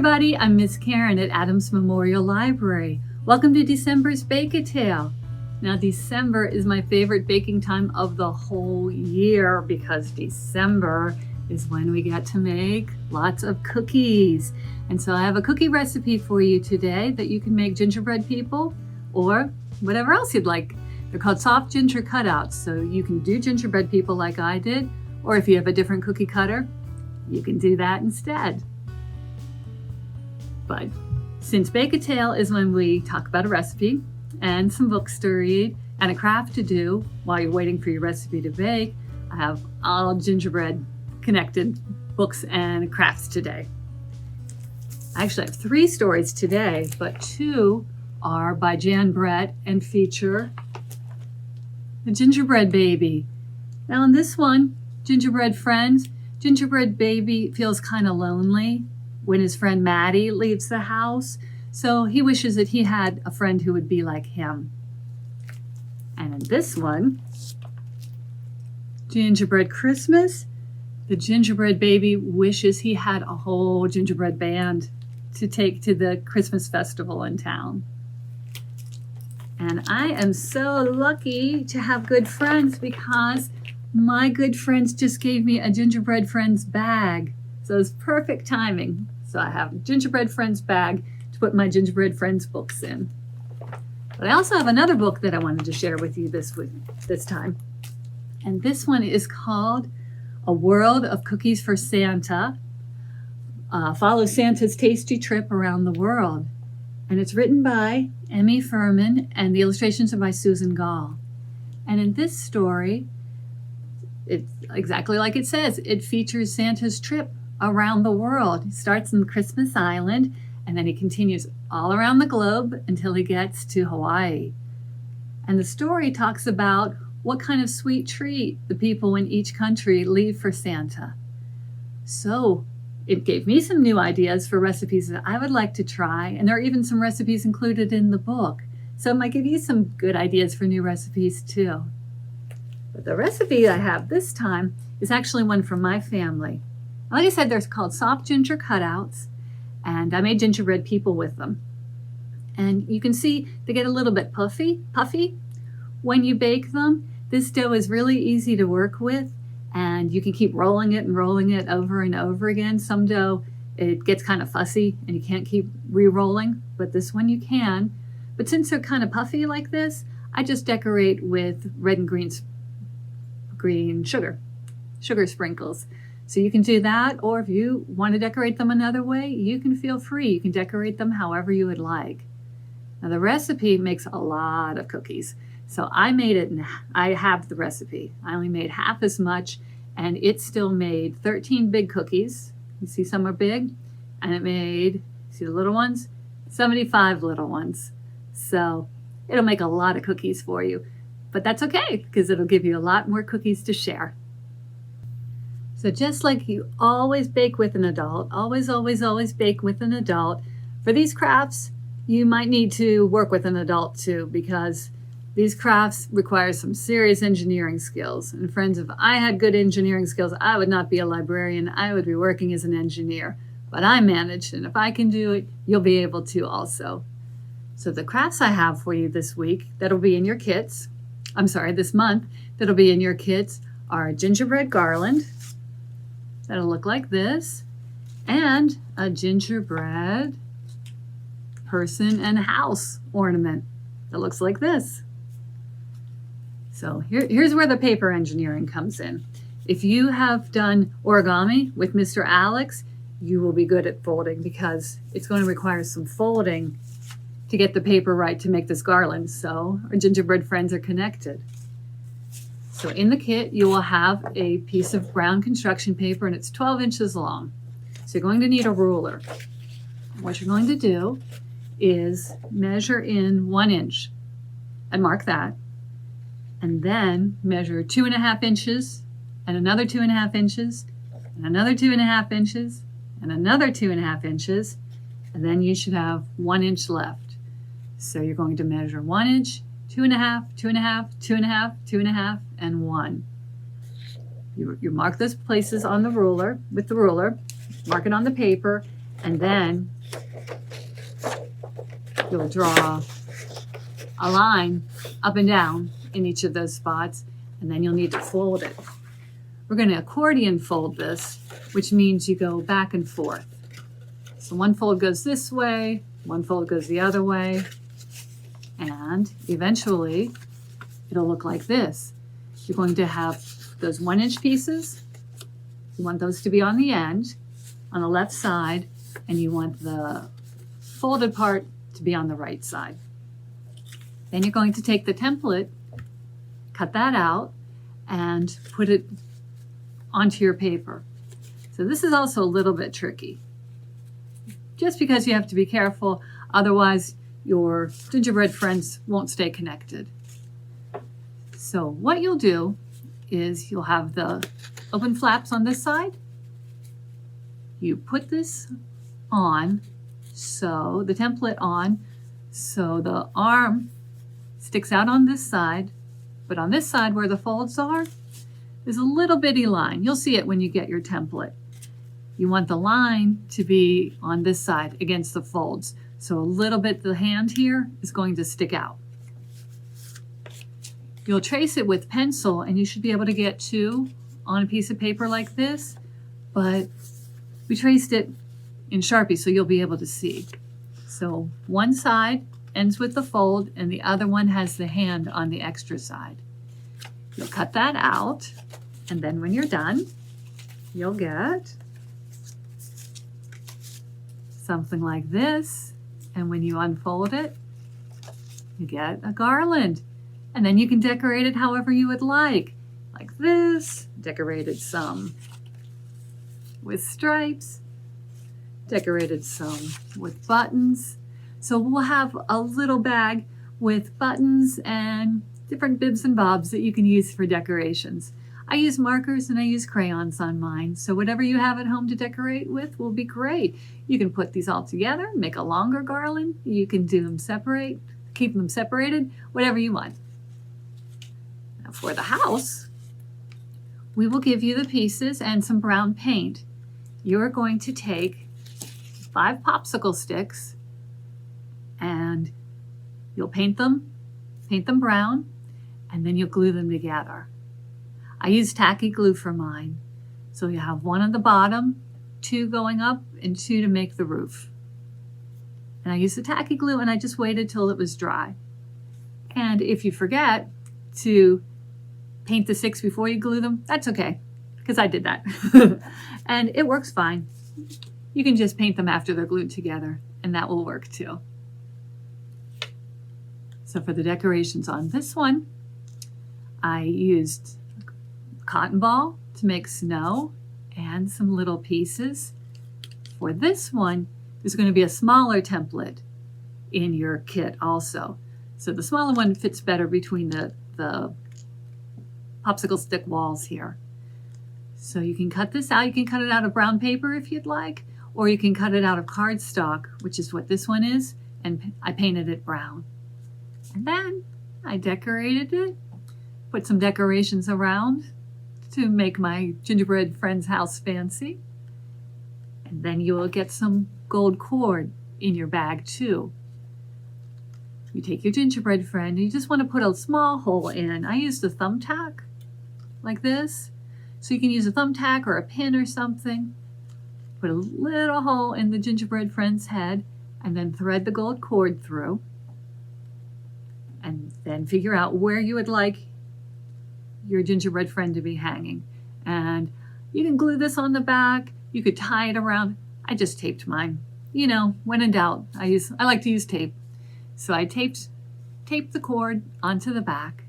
everybody, I'm Miss Karen at Adams Memorial Library. Welcome to December's Bake-A-Tale. Now December is my favorite baking time of the whole year because December is when we get to make lots of cookies. And so I have a cookie recipe for you today that you can make gingerbread people or whatever else you'd like. They're called soft ginger cutouts, so you can do gingerbread people like I did, or if you have a different cookie cutter, you can do that instead. But since Bake-A-Tale is when we talk about a recipe and some books to read and a craft to do while you're waiting for your recipe to bake, I have all gingerbread connected books and crafts today. I actually have 3 stories today, but 2 are by Jan Brett and feature a gingerbread baby. Now in this one, Gingerbread Friends, Gingerbread baby feels kind of lonely when his friend Maddie leaves the house, so he wishes that he had a friend who would be like him. And in this one, Gingerbread Christmas, the gingerbread baby wishes he had a whole gingerbread band to take to the Christmas festival in town. And I am so lucky to have good friends because my good friends just gave me a Gingerbread Friends bag. So it's perfect timing. So I have a Gingerbread Friends bag to put my Gingerbread Friends books in. But I also have another book that I wanted to share with you this time. And this one is called A World of Cookies for Santa. Follows Santa's tasty trip around the world. And it's written by Emmy Furman and the illustrations are by Susan Gall. And in this story, it's exactly like it says. It features Santa's trip around the world. He starts in Christmas Island and then he continues all around the globe until he gets to Hawaii. And the story talks about what kind of sweet treat the people in each country leave for Santa. So it gave me some new ideas for recipes that I would like to try, and there are even some recipes included in the book. So it might give you some good ideas for new recipes too. But the recipe I have this time is actually one from my family. Like I said, they're called soft ginger cutouts, and I made gingerbread people with them. And you can see they get a little bit puffy when you bake them. This dough is really easy to work with, and you can keep rolling it over and over again. Some dough, it gets kind of fussy and you can't keep re-rolling, but this one you can. But since they're kind of puffy like this, I just decorate with red and green sugar sprinkles. So you can do that, or if you want to decorate them another way, you can feel free. You can decorate them however you would like. Now the recipe makes a lot of cookies. So I made it, and I have the recipe. I only made half as much, and it still made 13 big cookies. You see some are big, and it made, see the little ones? 75 little ones. So it'll make a lot of cookies for you, but that's okay because it'll give you a lot more cookies to share. So just like you always bake with an adult, always bake with an adult, for these crafts, you might need to work with an adult too, because these crafts require some serious engineering skills. And friends, if I had good engineering skills, I would not be a librarian. I would be working as an engineer. But I managed, and if I can do it, you'll be able to also. So the crafts I have for you this week, that'll be in your kits, this month, that'll be in your kits are a gingerbread garland. That'll look like this. And a gingerbread person and house ornament that looks like this. So here's where the paper engineering comes in. If you have done origami with Mr. Alex, you will be good at folding because it's going to require some folding to get the paper right to make this garland. So our gingerbread friends are connected. So in the kit, you will have a piece of brown construction paper, and it's 12 inches long. So you're going to need a ruler. What you're going to do is measure in 1 inch and mark that. And then measure 2.5 inches and another 2.5 inches and another 2.5 inches and another 2.5 inches. And then you should have 1 inch left. So you're going to measure 1 inch, 2.5, 2.5, 2.5, 2.5, and 1. You mark those places on the ruler with the ruler, mark it on the paper, and then You'll draw a line up and down in each of those spots, and then you'll need to fold it. We're going to accordion fold this, which means you go back and forth. So one fold goes this way, one fold goes the other way, and eventually it'll look like this. You're going to have those 1-inch pieces. You want those to be on the end, on the left side, and you want the folded part to be on the right side. Then you're going to take the template, cut that out, and put it onto your paper. So this is also a little bit tricky, just because you have to be careful, otherwise your gingerbread friends won't stay connected. So what you'll do is you'll have the open flaps on this side. You put this on, so the template on, so the arm sticks out on this side, but on this side where the folds are, there's a little bitty line. You'll see it when you get your template. You want the line to be on this side against the folds. So a little bit, the hand here is going to stick out. You'll trace it with pencil, and you should be able to get 2 on a piece of paper like this, but we traced it in Sharpie so you'll be able to see. So one side ends with the fold and the other one has the hand on the extra side. You'll cut that out, and then when you're done, you'll get something like this. And when you unfold it, you get a garland. And then you can decorate it however you would like this. Decorated some with stripes, decorated some with buttons. So we'll have a little bag with buttons and different bibs and bobs that you can use for decorations. I use markers and I use crayons on mine, so whatever you have at home to decorate with will be great. You can put these all together, make a longer garland. You can do them separate, keep them separated, whatever you want. Now for the house, we will give you the pieces and some brown paint. You're going to take 5 popsicle sticks and you'll paint them brown, and then you'll glue them together. I use tacky glue for mine. So you have 1 on the bottom, 2 going up, and 2 to make the roof. And I used the tacky glue and I just waited till it was dry. And if you forget to paint the sticks before you glue them, that's okay, because I did that. And it works fine. You can just paint them after they're glued together, and that will work too. So for the decorations on this one, I used cotton ball to make snow and some little pieces. For this one, there's going to be a smaller template in your kit also. So the smaller one fits better between the popsicle stick walls here. So you can cut this out. You can cut it out of brown paper if you'd like, or you can cut it out of cardstock, which is what this one is, and I painted it brown. And then I decorated it, put some decorations around to make my gingerbread friend's house fancy. And then you will get some gold cord in your bag too. You take your gingerbread friend and you just want to put a small hole in. I used a thumbtack like this. So you can use a thumbtack or a pin or something. Put a little hole in the gingerbread friend's head and then thread the gold cord through. And then figure out where you would like your gingerbread friend to be hanging. And you can glue this on the back. You could tie it around. I just taped mine. You know, when in doubt, I like to use tape. So I taped the cord onto the back.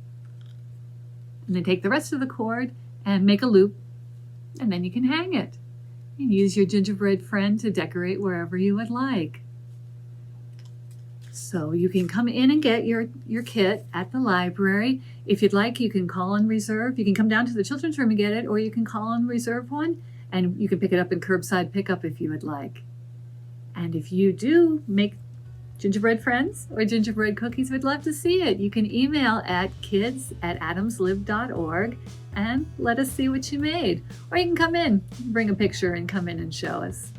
And then take the rest of the cord and make a loop. And then you can hang it. And use your gingerbread friend to decorate wherever you would like. So you can come in and get your kit at the library. If you'd like, you can call and reserve. You can come down to the children's room and get it, or you can call and reserve one, and you can pick it up in curbside pickup if you would like. And if you do make gingerbread friends or gingerbread cookies, we'd love to see it. You can email at kids@adamslib.org and let us see what you made. Or you can come in, bring a picture and come in and show us.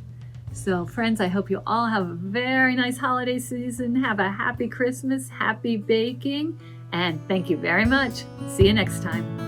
So friends, I hope you all have a very nice holiday season. Have a happy Christmas, happy baking, and thank you very much. See you next time.